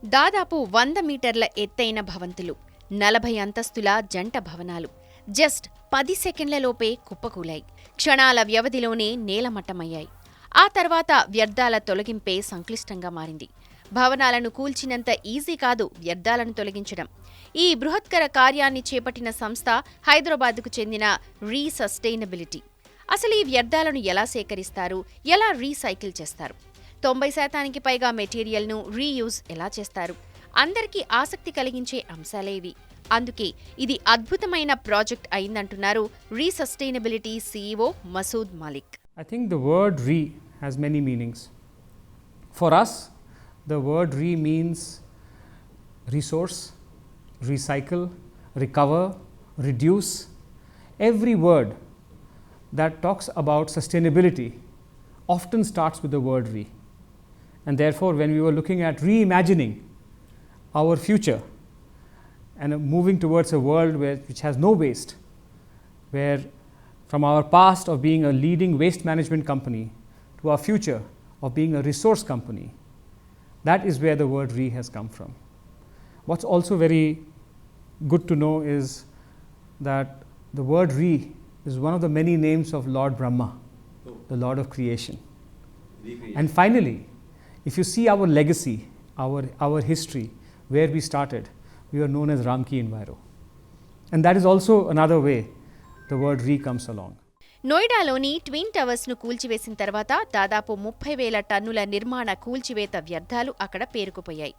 దాదాపు 100 మీటర్ల ఎత్తైన భవంతులు, 40 అంతస్తుల జంట భవనాలు జస్ట్ 10 సెకండ్లలోపే కుప్పకూలాయి. క్షణాల వ్యవధిలోనే నేలమట్టమయ్యాయి. ఆ తర్వాత వ్యర్థాల తొలగింపే సంక్లిష్టంగా మారింది. భవనాలను కూల్చినంత ఈజీ కాదు వ్యర్థాలను తొలగించడం. ఈ బృహత్కర కార్యాన్ని చేపట్టిన సంస్థ హైదరాబాద్కు చెందిన సస్టైనబిలిటీ. అసలు ఈ వ్యర్థాలను ఎలా సేకరిస్తారు, ఎలా రీసైకిల్ చేస్తారు? 90% పైగా మెటీరియల్ను రీయూజ్ ఎలా చేస్తారు? అందరికీ ఆసక్తి కలిగించే అంశాలే ఇవి. అందుకే ఇది అద్భుతమైన ప్రాజెక్ట్ అయిందంటున్నారు sustainability CEO Masood Malik. I think the word has many meanings. For us, the word means resource, recycle, recover, reduce. Every word that talks about sustainability often starts with the word And therefore, when we were looking at reimagining our future and moving towards a world which has no waste, where from our past of being a leading waste management company to our future of being a resource company, that is where the word has come from. What's also very good to know is that the word is one of the many names of Lord Brahma, the Lord of creation. And finally, if you see our legacy, our history, where we started, we were known as Ramki Enviro. And that is also another way the word comes along. నోయిడాలోని twin టవర్స్ను కూల్చివేసిన తర్వాత దాదాపు 30,000 టన్నుల నిర్మాణ కూల్చివేత వ్యర్థాలు అక్కడ పేరుకుపోయాయి.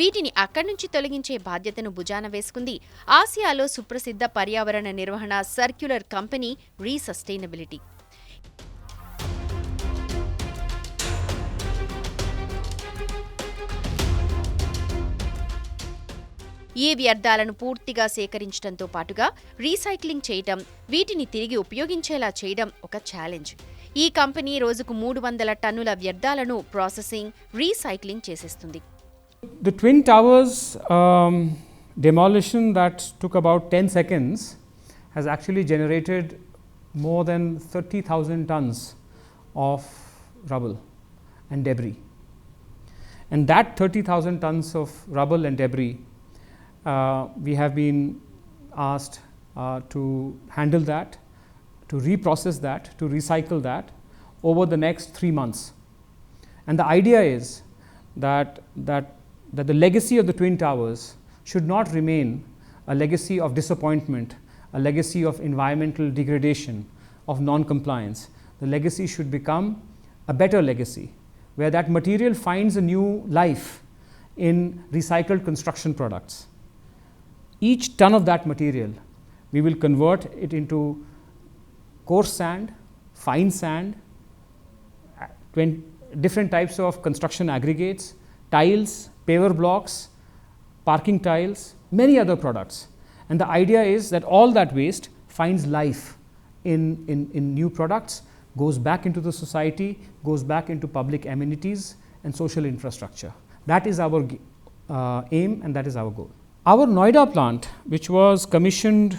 వీటిని అక్కడి నుంచి తొలగించే బాధ్యతను భుజాన వేసుకుంది ఆసియాలో సుప్రసిద్ధ పర్యావరణ నిర్వహణ సర్క్యులర్ కంపెనీ సస్టైనబిలిటీ. ఈ వ్యర్థాలను పూర్తిగా సేకరించడంతో పాటుగా రీసైక్లింగ్ చేయడం, వీటిని తిరిగి ఉపయోగించేలా చేయడం ఒక ఛాలెంజ్. ఈ కంపెనీ రోజుకు 300 టన్నుల వ్యర్థాలను ప్రాసెసింగ్, రీసైక్లింగ్ చేసేస్తుంది. The Twin Towers demolition that took about 10 seconds has actually generated more than 30,000 tons of rubble and debris. And that 30,000 tons of rubble and debris, we have been asked to handle that, to reprocess that, to recycle that over the next 3 months. And the idea is that the legacy of the Twin Towers should not remain a legacy of disappointment, a legacy of environmental degradation, of non-compliance. The legacy should become a better legacy, where that material finds a new life in recycled construction products. Each ton of that material, we will convert it into coarse sand, fine sand, different types of construction aggregates, tiles, paver blocks, parking tiles, many other products. And the idea is that all that waste finds life in new products, goes back into the society, goes back into public amenities and social infrastructure. That is our aim and that is our goal. Our Noida plant, which was commissioned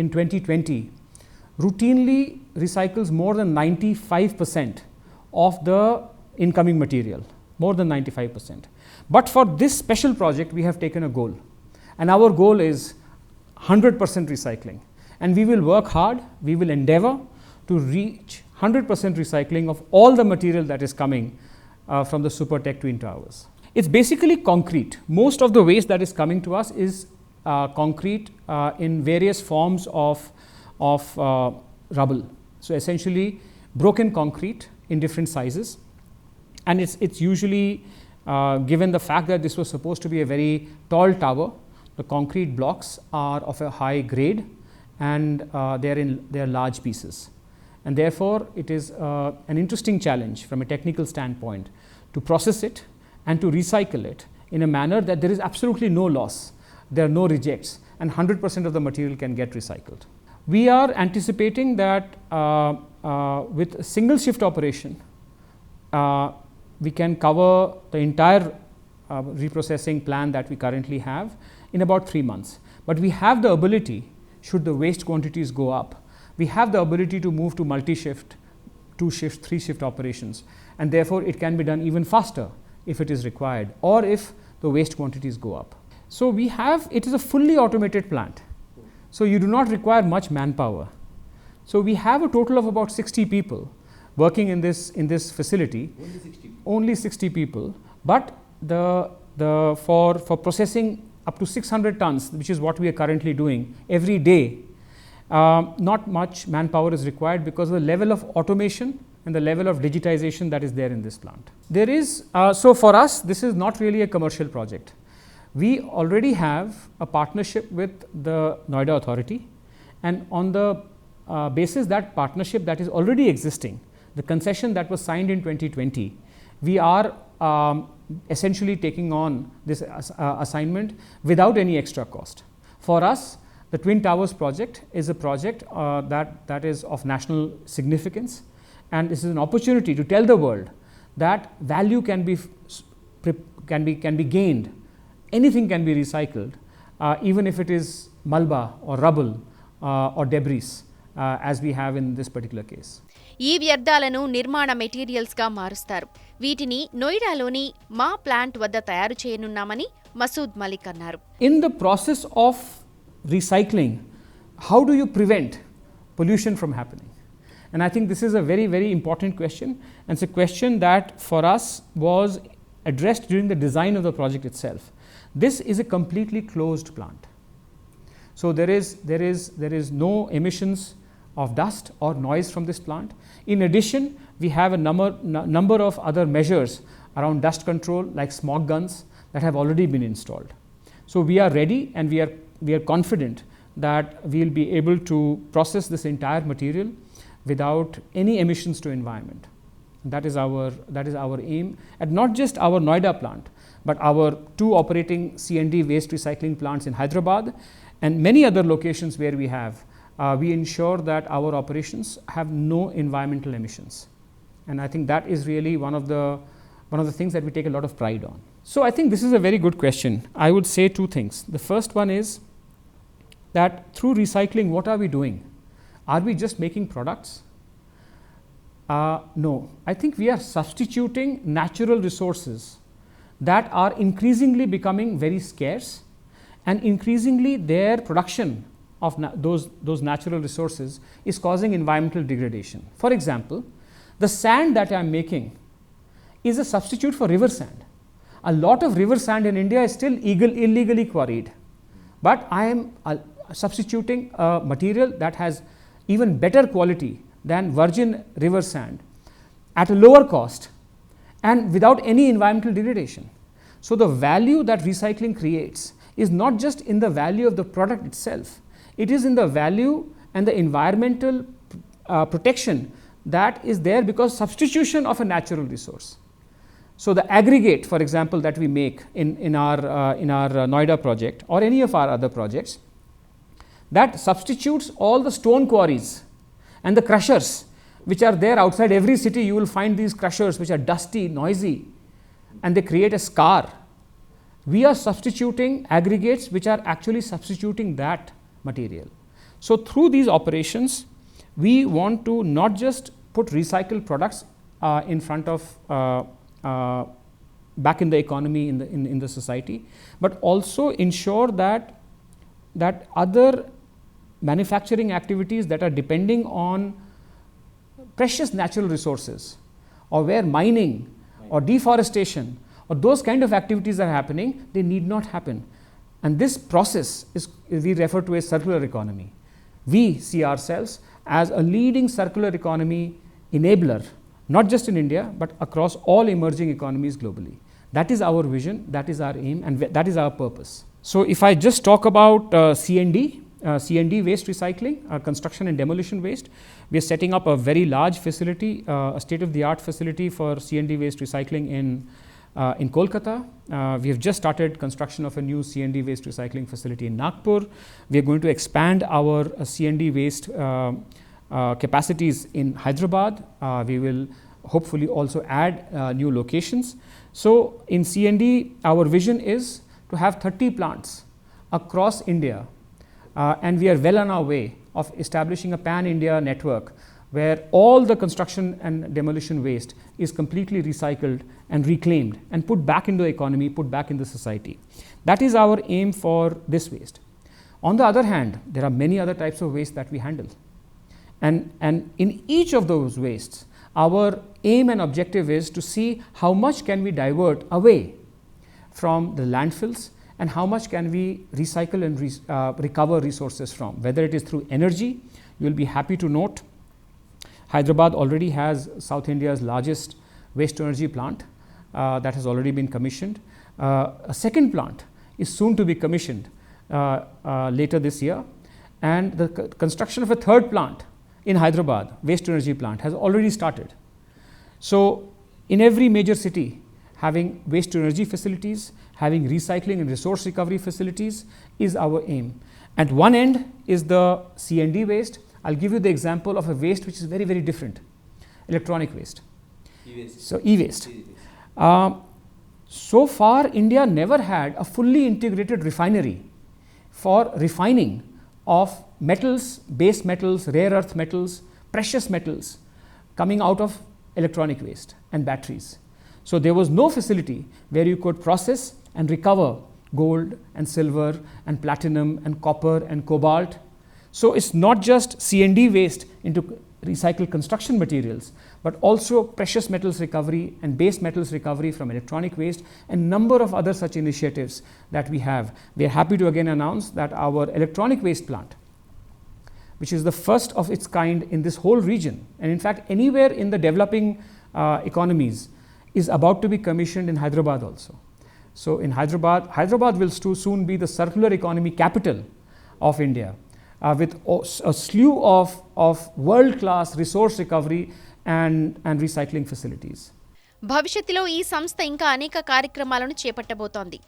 in 2020, routinely recycles more than 95% of the incoming material, more than 95%. But for this special project, we have taken a goal. And our goal is 100% recycling. And we will work hard, we will endeavor to reach 100% recycling of all the material that is coming from the Supertech Twin Towers. It's basically concrete. Most of the waste that is coming to us is concrete in various forms of rubble. So essentially broken concrete in different sizes. And it's usually, given the fact that this was supposed to be a very tall tower, the concrete blocks are of a high grade and they are large pieces. And therefore, it is an interesting challenge from a technical standpoint to process it and to recycle it in a manner that there is absolutely no loss, there are no rejects, and 100% of the material can get recycled. We are anticipating that with a single shift operation, we can cover the entire reprocessing plan that we currently have in about 3 months. But we have the ability, should the waste quantities go up, we have the ability to move to multi-shift, 2-shift, 3-shift operations, and therefore it can be done even faster if it is required, or if the waste quantities go up. So we have, it is a fully automated plant. So you do not require much manpower. So we have a total of about 60 people working in this facility. Only 60 people. But for processing up to 600 tons, which is what we are currently doing every day, not much manpower is required because of the level of automation and the level of digitization that is there in this plant. There is, so for us, this is not really a commercial project. We already have a partnership with the Noida Authority, and on the basis that partnership that is already existing, the concession that was signed in 2020, we are essentially taking on this assignment without any extra cost. For us, the Twin Towers project is a project that is of national significance, and this is an opportunity to tell the world that value can be gained. Anything can be recycled, even if it is malba or rubble or debris, as we have in this particular case. ఈ వ్యర్థాలను నిర్మాణ మెటీరియల్స్గా మారుస్తారు. వీటిని నోయిడాలోని మా plant వద్ద తయారు చేయనున్నామని మసూద్ మలిక్ అన్నారు. In the process of recycling, how do you prevent pollution from happening? And I think this is a very, very important question, and it's a question that for us was addressed during the design of the project itself. This is a completely closed plant. So there is no emissions of dust or noise from this plant. In addition, we have a number of other measures around dust control, like smog guns, that have already been installed. So we are ready, and we are confident that we will be able to process this entire material without any emissions to environment. That is our aim, and not just our Noida plant, but our 2 operating C&D waste recycling plants in Hyderabad and many other locations where we have. We ensure that our operations have no environmental emissions, and I think that is really one of the things that we take a lot of pride on. So I think this is a very good question. I would say 2 things. The first one is that through recycling, what are we doing? Are we just making products? No. I think we are substituting natural resources that are increasingly becoming very scarce, and increasingly their production of those natural resources is causing environmental degradation. For example, the sand that I am making is a substitute for river sand. A lot of river sand in India is still illegally quarried, but I am substituting a material that has even better quality than virgin river sand at a lower cost and without any environmental degradation. So the value that recycling creates is not just in the value of the product itself, it is in the value and the environmental protection that is there because substitution of a natural resource. So the aggregate, for example, that we make in our Noida project or any of our other projects, that substitutes all the stone quarries and the crushers which are there outside every city. You will find these crushers which are dusty, noisy, and they create a scar. We are substituting aggregates which are actually substituting that material. So through these operations, we want to not just put recycled products in front of back in the economy, in the society, but also ensure that other manufacturing activities that are depending on precious natural resources, or where mining or deforestation or those kind of activities are happening, they need not happen. And this process is we refer to as circular economy. We see ourselves as a leading circular economy enabler, not just in India, but across all emerging economies globally. That is our vision, that is our aim, and that is our purpose. So if I just talk about C&D waste recycling, construction and demolition waste, we are setting up a very large facility, a state-of-the-art facility for C&D waste recycling in Kolkata. We have just started construction of a new C&D waste recycling facility in Nagpur. We are going to expand our C&D waste capacities in Hyderabad. We will hopefully also add new locations. So in C&D, our vision is to have 30 plants across India, and we are well on our way of establishing a pan-India network where all the construction and demolition waste is completely recycled and reclaimed and put back into the economy, put back in the society. That is our aim for this waste. On the other hand, there are many other types of waste that we handle. And in each of those wastes, our aim and objective is to see how much can we divert away from the landfills and how much can we recycle and recover resources from, whether it is through energy. You will be happy to note Hyderabad already has South India's largest waste to energy plant that has already been commissioned. A second plant is soon to be commissioned later this year, and the construction of a third plant in Hyderabad, waste to energy plant, has already started. So in every major city, having waste to energy facilities, having recycling and resource recovery facilities is our aim. At one end is the C&D waste. I'll give you the example of a waste which is very, very different, electronic waste. E-waste. So e-waste. So far, India never had a fully integrated refinery for refining of metals, base metals, rare earth metals, precious metals coming out of electronic waste and batteries. So there was no facility where you could process and recover gold and silver and platinum and copper and cobalt. So it's not just C&D waste into recycled construction materials, but also precious metals recovery and base metals recovery from electronic waste, and number of other such initiatives that we have. We are happy to again announce that our electronic waste plant, which is the first of its kind in this whole region, and in fact anywhere in the developing economies, is about to be commissioned in Hyderabad also. So in Hyderabad will soon be the circular economy capital of India, with a slew of world-class resource recovery and recycling facilities. భవిష్యత్తులో ఈ సంస్థ ఇంకా అనేక కార్యక్రమాలను చేపట్టబోతోంది.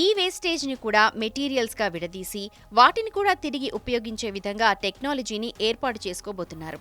ఈ వేస్టేజ్ని కూడా మెటీరియల్స్గా విడదీసి వాటిని కూడా తిరిగి ఉపయోగించే విధంగా టెక్నాలజీని ఏర్పాటు చేసుకోబోతున్నారు.